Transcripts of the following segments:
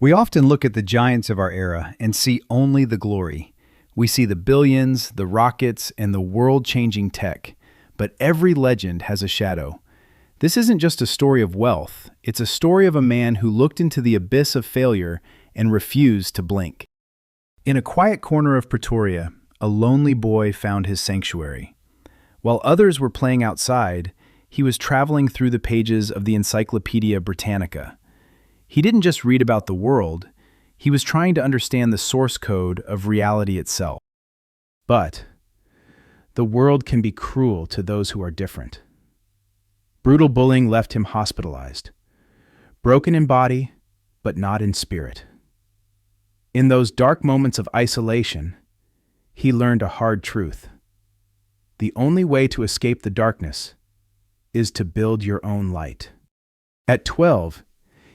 We often look at the giants of our era and see only the glory. We see the billions, the rockets, and the world-changing tech. But every legend has a shadow. This isn't just a story of wealth, it's a story of a man who looked into the abyss of failure and refused to blink. In a quiet corner of Pretoria, a lonely boy found his sanctuary. While others were playing outside, he was traveling through the pages of the Encyclopedia Britannica. He didn't just read about the world, he was trying to understand the source code of reality itself. But the world can be cruel to those who are different. Brutal bullying left him hospitalized, broken in body, but not in spirit. In those dark moments of isolation, he learned a hard truth. The only way to escape the darkness is to build your own light. At 12,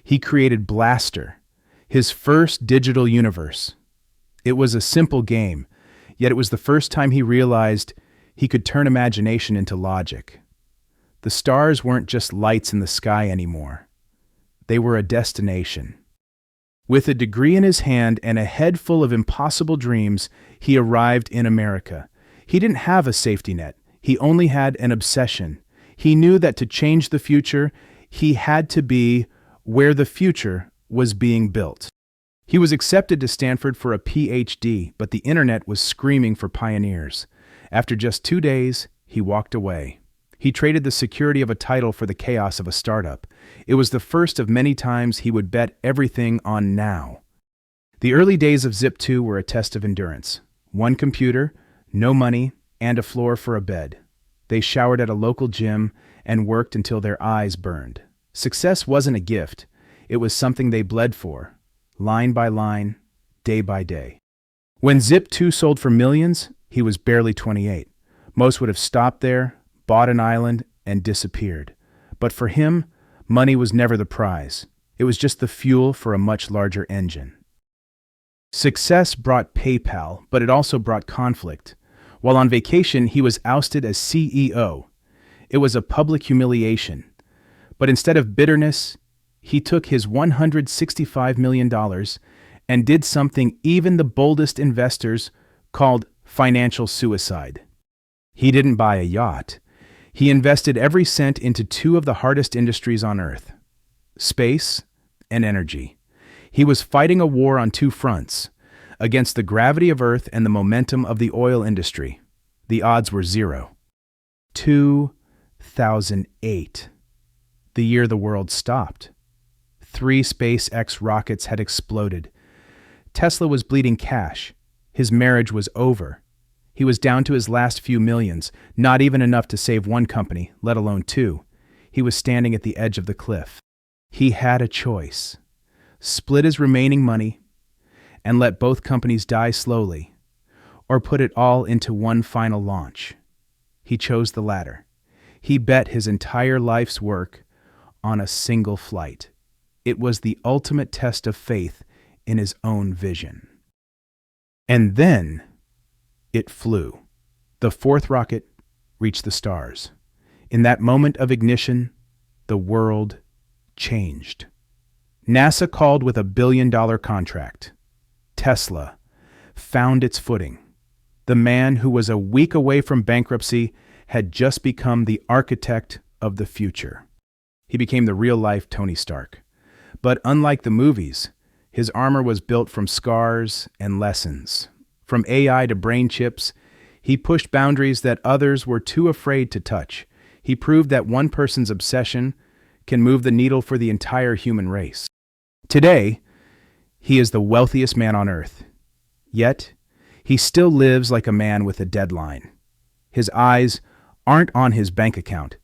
he created Blaster, his first digital universe. It was a simple game, yet it was the first time he realized he could turn imagination into logic. The stars weren't just lights in the sky anymore. They were a destination. With a degree in his hand and a head full of impossible dreams, he arrived in America. He didn't have a safety net. He only had an obsession. He knew that to change the future, he had to be where the future was being built. He was accepted to Stanford for a PhD, but the internet was screaming for pioneers. After just 2 days, he walked away. He traded the security of a title for the chaos of a startup. It was the first of many times he would bet everything on now. The early days of Zip2 were a test of endurance. One computer, no money, and a floor for a bed. They showered at a local gym and worked until their eyes burned. Success wasn't a gift. It was something they bled for, line by line, day by day. When Zip2 sold for millions, he was barely 28. Most would have stopped there, bought an island, and disappeared. But for him, money was never the prize. It was just the fuel for a much larger engine. Success brought PayPal, but it also brought conflict. While on vacation, he was ousted as CEO. It was a public humiliation. But instead of bitterness, he took his $165 million and did something even the boldest investors called financial suicide. He didn't buy a yacht. He invested every cent into two of the hardest industries on Earth, space and energy. He was fighting a war on two fronts, against the gravity of Earth and the momentum of the oil industry. The odds were zero. 2008. The year the world stopped. 3 SpaceX rockets had exploded. Tesla was bleeding cash. His marriage was over. He was down to his last few millions, not even enough to save one company, let alone 2. He was standing at the edge of the cliff. He had a choice. Split his remaining money and let both companies die slowly, or put it all into one final launch. He chose the latter. He bet his entire life's work on a single flight. It was the ultimate test of faith in his own vision. And then it flew. The 4th rocket reached the stars. In that moment of ignition, the world changed. NASA called with $1 billion contract. Tesla found its footing. The man who was a week away from bankruptcy had just become the architect of the future. He became the real-life Tony Stark. But unlike the movies, his armor was built from scars and lessons. From AI to brain chips, he pushed boundaries that others were too afraid to touch. He proved that one person's obsession can move the needle for the entire human race. Today, he is the wealthiest man on Earth. Yet, he still lives like a man with a deadline. His eyes aren't on his bank account.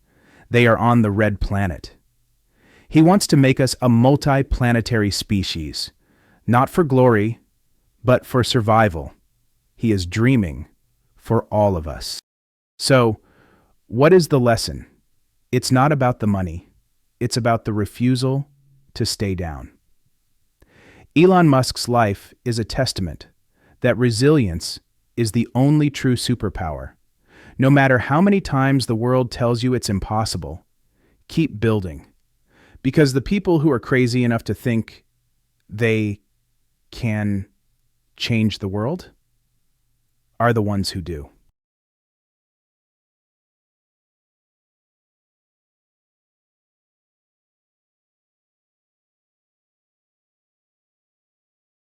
They are on the red planet. He wants to make us a multi-planetary species, not for glory, but for survival. He is dreaming for all of us. So, what is the lesson? It's not about the money. It's about the refusal to stay down. Elon Musk's life is a testament that resilience is the only true superpower. No matter how many times the world tells you it's impossible, keep building. Because the people who are crazy enough to think they can change the world are the ones who do.